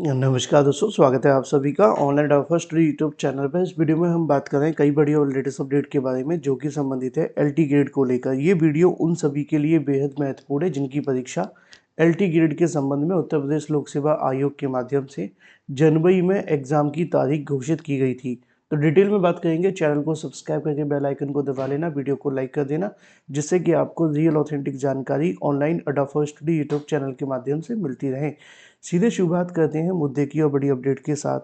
नमस्कार दोस्तों, स्वागत है आप सभी का online offer study YouTube channel पर। इस वीडियो में हम बात कर रहे हैं कई बड़ी और लेटेस्ट अपडेट के बारे में जो कि संबंधित है एलटी ग्रेड को लेकर। ये वीडियो उन सभी के लिए बेहद महत्वपूर्ण है जिनकी परीक्षा एलटी ग्रेड के संबंध में उत्तर प्रदेश लोक सेवा आयोग के माध्यम से जनवरी में एग्जाम की तारीख घोषित की गई थी। तो डिटेल में बात करेंगे। चैनल को सब्सक्राइब करके बेल आइकन को दबा लेना, वीडियो को लाइक कर देना, जिससे कि आपको रियल ऑथेंटिक जानकारी ऑनलाइन अडॉफर स्टडी यूट्यूब चैनल के माध्यम से मिलती रहे। सीधे शुरुआत करते हैं मुद्दे की और बड़ी अपडेट के साथ।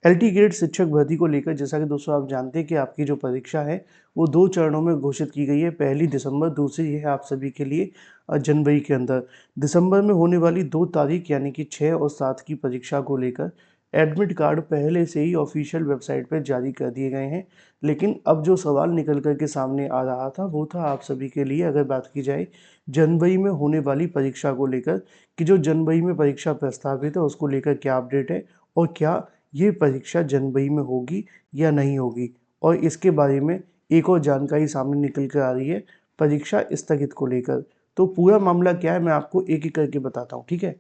एलटी ग्रेड शिक्षक भर्ती को लेकर जैसा कि दोस्तों आप जानते हैं कि आपकी जो परीक्षा है वो 2 चरणों में घोषित की गई है। पहली दिसंबर, दूसरी है आप सभी के लिए जनवरी के अंदर। दिसंबर में होने वाली 2 तारीख यानी कि 6 और 7 की परीक्षा को लेकर एडमिट कार्ड पहले से ही ऑफिशियल वेबसाइट पर जारी कर दिए गए हैं। लेकिन अब जो सवाल निकल कर के सामने आ रहा था वो था आप सभी के लिए, अगर बात की जाए जनवरी में होने वाली परीक्षा को लेकर, कि जो जनवरी में परीक्षा प्रस्तावित है उसको लेकर क्या अपडेट है और क्या ये परीक्षा जनवरी में होगी या नहीं होगी। और इसके बारे में एक और जानकारी सामने निकल कर आ रही है परीक्षा स्थगित को लेकर। तो पूरा मामला क्या है मैं आपको एक एक करके बताता हूँ, ठीक है।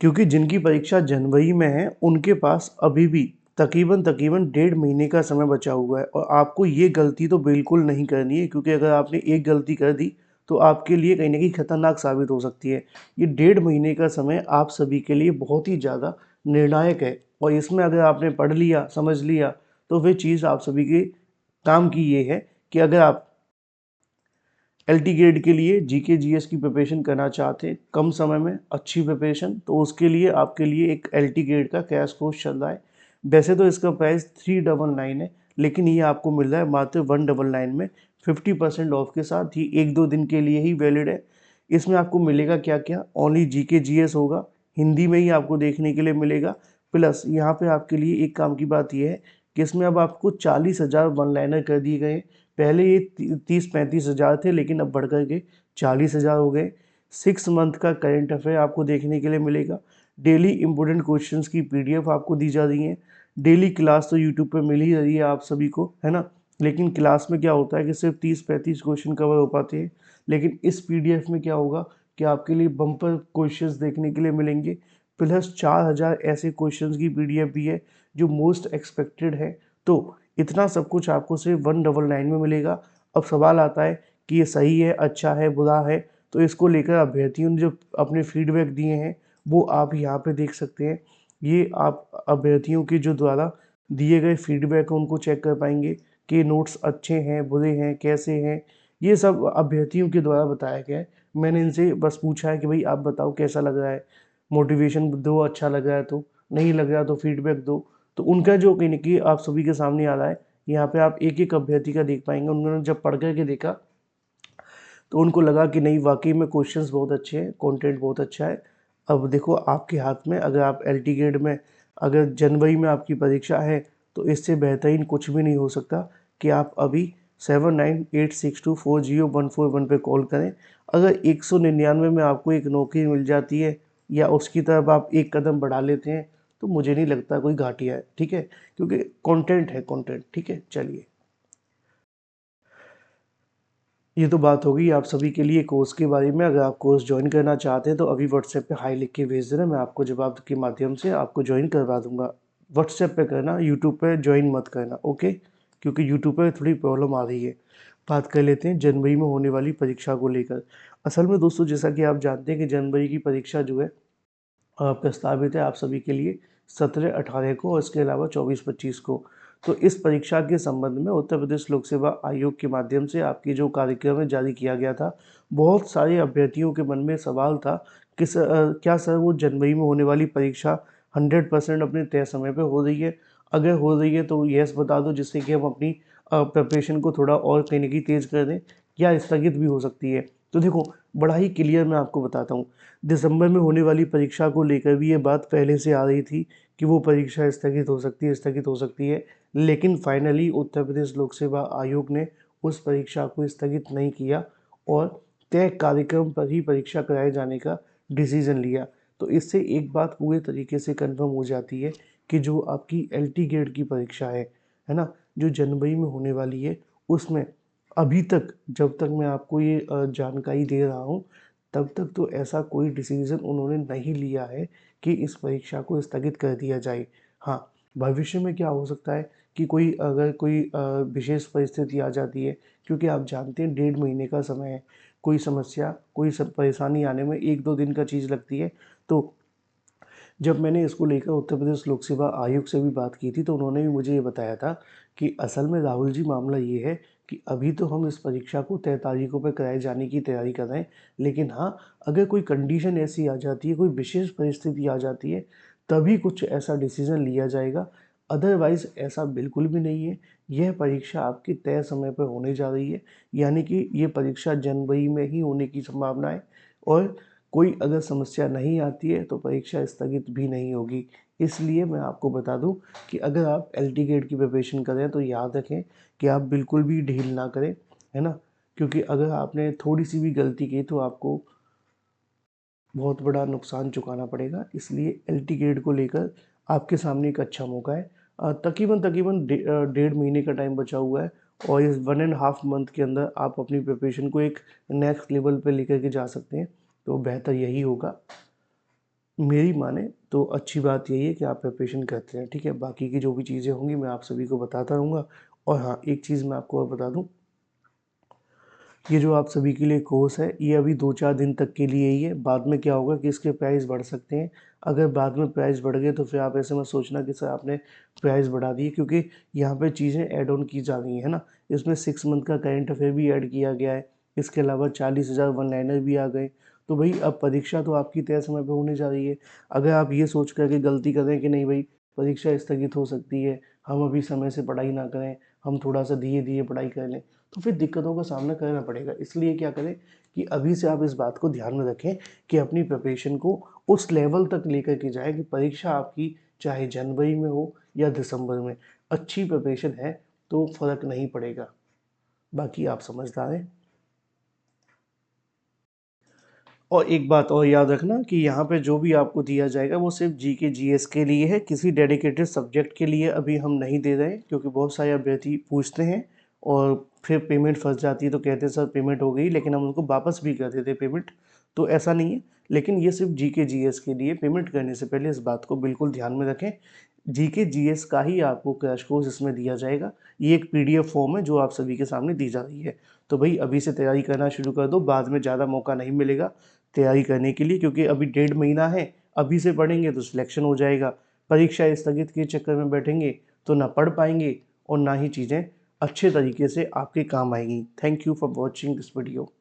क्योंकि जिनकी परीक्षा जनवरी में है उनके पास अभी भी तकरीबन तकरीबन 1.5 महीने का समय बचा हुआ है और आपको ये गलती तो बिल्कुल नहीं करनी है, क्योंकि अगर आपने एक गलती कर दी तो आपके लिए कहीं ना कहीं खतरनाक साबित हो सकती है। ये 1.5 महीने का समय आप सभी के लिए बहुत ही ज़्यादा निर्णायक है और इसमें अगर आपने पढ़ लिया, समझ लिया, तो वे चीज़ आप सभी के काम की ये है कि अगर आप एलटी ग्रेड के लिए जीके जीएस की प्रिपरेशन करना चाहते हैं कम समय में अच्छी प्रिपरेशन, तो उसके लिए आपके लिए एक एलटी ग्रेड का क्रैश कोर्स चल रहा है। वैसे तो इसका प्राइस 399 है, लेकिन ये आपको मिल रहा है मात्र 199 में 50% ऑफ के साथ। ही 1-2 दिन के लिए ही वैलिड है। इसमें आपको मिलेगा क्या क्या, ओनली जीके जीएस होगा, हिंदी में ही आपको देखने के लिए मिलेगा। प्लस यहाँ पे आपके लिए एक काम की बात यह है कि इसमें अब आपको 40,000 वन लाइनर कर दिए गए। पहले ये 30-35 हज़ार थे, लेकिन अब बढ़ कर के 40,000 हो गए। 6 मंथ का करेंट अफेयर आपको देखने के लिए मिलेगा। डेली इंपोर्टेंट क्वेश्चंस की पीडीएफ आपको दी जा रही है। डेली क्लास तो यूट्यूब पे मिल ही रही है आप सभी को, है ना। लेकिन क्लास में क्या होता है कि सिर्फ 30-35 क्वेश्चन कवर हो पाते हैं। लेकिन इस पीडीएफ में क्या होगा कि आपके लिए बम्पर क्वेश्चंस देखने के लिए मिलेंगे। प्लस 4,000 ऐसे क्वेश्चंस की पीडीएफ भी है जो मोस्ट एक्सपेक्टेड है। तो इतना सब कुछ आपको सिर्फ 199 में मिलेगा। अब सवाल आता है कि ये सही है, अच्छा है, बुरा है। तो इसको लेकर अभ्यर्थियों ने जो अपने फीडबैक दिए हैं वो आप यहाँ पे देख सकते हैं। ये आप अभ्यर्थियों के जो द्वारा दिए गए फीडबैक उनको चेक कर पाएंगे कि नोट्स अच्छे हैं, बुरे हैं, कैसे हैं। ये सब अभ्यर्थियों के द्वारा बताया गया है। मैंने इनसे बस पूछा है कि भाई आप बताओ कैसा लग रहा है, मोटिवेशन दो, अच्छा लग रहा है तो, नहीं लग रहा तो फीडबैक दो। तो उनका जो कहीं ना कहीं आप सभी के सामने आ रहा है, यहाँ पे आप एक एक अभ्यर्थी का देख पाएंगे। उन्होंने जब पढ़ करके देखा तो उनको लगा कि नहीं, वाकई में क्वेश्चंस बहुत अच्छे हैं, कंटेंट बहुत अच्छा है। अब देखो आपके हाथ में, अगर आप एलटी ग्रेड में, अगर जनवरी में आपकी परीक्षा है तो इससे बेहतरीन कुछ भी नहीं हो सकता कि आप अभी 7986240141 पे कॉल करें। अगर 199 में आपको एक नौकरी मिल जाती है या उसकी तरफ आप एक कदम बढ़ा लेते हैं तो मुझे नहीं लगता कोई घाटिया है, ठीक है। क्योंकि कंटेंट है, कंटेंट, ठीक है। चलिए, ये तो बात होगी आप सभी के लिए कोर्स के बारे में। अगर आप कोर्स ज्वाइन करना चाहते हैं तो अभी व्हाट्सएप पे हाई लिख के भेज देना, मैं आपको जवाब के माध्यम से आपको ज्वाइन करवा दूंगा। व्हाट्सएप पे करना, यूट्यूब पे ज्वाइन मत करना, ओके। क्योंकि यूट्यूब पे थोड़ी प्रॉब्लम आ रही है। बात कर लेते हैं जनवरी में होने वाली परीक्षा को लेकर। असल में दोस्तों, जैसा कि आप जानते हैं कि जनवरी की परीक्षा जो है प्रस्तावित है आप सभी के लिए 17-18 को और इसके अलावा 24-25 को। तो इस परीक्षा के संबंध में उत्तर प्रदेश लोक सेवा आयोग के माध्यम से आपकी जो कार्यक्रम है जारी किया गया था। बहुत सारे अभ्यर्थियों के मन में सवाल था कि क्या सर वो जनवरी में होने वाली परीक्षा 100% अपने तय समय पे हो रही है? अगर हो रही है तो यस बता दो, जिससे कि हम अपनी प्रिपरेशन को थोड़ा और कहीं ना कहीं तेज कर दें, या स्थगित भी हो सकती है। तो देखो, बड़ा ही क्लियर मैं आपको बताता हूँ। दिसंबर में होने वाली परीक्षा को लेकर भी ये बात पहले से आ रही थी कि वो परीक्षा स्थगित हो सकती है, स्थगित हो सकती है। लेकिन फाइनली उत्तर प्रदेश लोक सेवा आयोग ने उस परीक्षा को स्थगित नहीं किया और तय कार्यक्रम पर ही परीक्षा कराए जाने का डिसीजन लिया। तो इससे एक बात पूरे तरीके से कंफर्म हो जाती है कि जो आपकी एलटी ग्रेड की परीक्षा है ना, जो जनवरी में होने वाली है, उसमें अभी तक, जब तक मैं आपको ये जानकारी दे रहा हूँ, तब तक तो ऐसा कोई डिसीज़न उन्होंने नहीं लिया है कि इस परीक्षा को स्थगित कर दिया जाए। हाँ, भविष्य में क्या हो सकता है कि कोई विशेष परिस्थिति आ जाती है, क्योंकि आप जानते हैं 1.5 महीने का समय है। कोई समस्या, कोई परेशानी आने में 1-2 दिन का चीज़ लगती है। तो जब मैंने इसको लेकर उत्तर प्रदेश लोक सेवा आयोग से भी बात की थी, तो उन्होंने भी मुझे ये बताया था कि असल में राहुल जी मामला ये है कि अभी तो हम इस परीक्षा को तय तारीखों पर कराए जाने की तैयारी कर रहे हैं, लेकिन हाँ, अगर कोई कंडीशन ऐसी आ जाती है, कोई विशेष परिस्थिति आ जाती है, तभी कुछ ऐसा डिसीज़न लिया जाएगा। अदरवाइज़ ऐसा बिल्कुल भी नहीं है। यह परीक्षा आपकी तय समय पर होने जा रही है, यानी कि ये परीक्षा जनवरी में ही होने की संभावना है, और कोई अगर समस्या नहीं आती है तो परीक्षा स्थगित भी नहीं होगी। इसलिए मैं आपको बता दूं कि अगर आप एलटी गेट की प्रिपरेशन कर रहे हैं तो याद रखें कि आप बिल्कुल भी ढील ना करें, है ना? क्योंकि अगर आपने थोड़ी सी भी गलती की तो आपको बहुत बड़ा नुकसान चुकाना पड़ेगा। इसलिए एलटी गेट को लेकर आपके सामने एक अच्छा मौका है। तकरीबन तकरीबन 1.5 महीने का टाइम बचा हुआ है, और इस 1.5 मंथ के अंदर आप अपनी प्रिपरेशन को एक नेक्स्ट लेवल पे लेकर के जा सकते हैं। तो बेहतर यही होगा, मेरी माने तो अच्छी बात यही है कि आप प्रिपरेशन करते हैं, ठीक है? बाकी की जो भी चीज़ें होंगी मैं आप सभी को बताता रहूँगा। और हाँ, एक चीज़ मैं आपको और बता दूँ, ये जो आप सभी के लिए कोर्स है, ये अभी 2-4 दिन तक के लिए ही है। बाद में क्या होगा कि इसके प्राइस बढ़ सकते हैं। अगर बाद में प्राइस बढ़ गए तो फिर आप ऐसे मत सोचना कि सर आपने प्राइस बढ़ा दिए, क्योंकि यहाँ पे चीज़ें ऐड ऑन की जा रही हैं, है ना? इसमें 6 मंथ का करंट अफेयर भी ऐड किया गया है। इसके अलावा 40,000 वन लाइनर भी आ गए। तो भई अब परीक्षा तो आपकी तय समय पे होने जा रही है। अगर आप ये सोच कर के गलती कर रहे हैं कि नहीं भई परीक्षा स्थगित हो सकती है, हम अभी समय से पढ़ाई ना करें, हम थोड़ा-सा धीरे-धीरे पढ़ाई कर लें, तो फिर दिक्कतों का सामना करना पड़ेगा। इसलिए क्या करें कि अभी से आप इस बात को ध्यान में रखें कि अपनी प्रिपरेशन को उस लेवल तक लेकर के जाएँ कि परीक्षा आपकी चाहे जनवरी में हो या दिसंबर में, अच्छी प्रिपरेशन है तो फ़र्क नहीं पड़ेगा। बाकी आप समझदार हैं। और एक बात और याद रखना कि यहाँ पे जो भी आपको दिया जाएगा वो सिर्फ जीके जीएस के लिए है, किसी डेडिकेटेड सब्जेक्ट के लिए अभी हम नहीं दे रहे हैं, क्योंकि बहुत सारे अभ्यर्थी पूछते हैं और फिर पेमेंट फंस जाती है तो कहते हैं सर पेमेंट हो गई, लेकिन हम उनको वापस भी कर देते पेमेंट। तो ऐसा नहीं है, लेकिन ये सिर्फ जीके जीएस के लिए। पेमेंट करने से पहले इस बात को बिल्कुल ध्यान में रखें। जीके जीएस का ही आपको क्रैश कोर्स इसमें दिया जाएगा। ये एक पीडीएफ फॉर्म है जो आप सभी के सामने दी जा रही है। तो भाई अभी से तैयारी करना शुरू कर दो, बाद में ज़्यादा मौका नहीं मिलेगा तैयारी करने के लिए, क्योंकि अभी 1.5 महीना है। अभी से पढ़ेंगे तो सिलेक्शन हो जाएगा, परीक्षा स्थगित के चक्कर में बैठेंगे तो ना पढ़ पाएंगे और ना ही चीज़ें अच्छे तरीके से आपके काम आएंगी। Thank you for watching this video.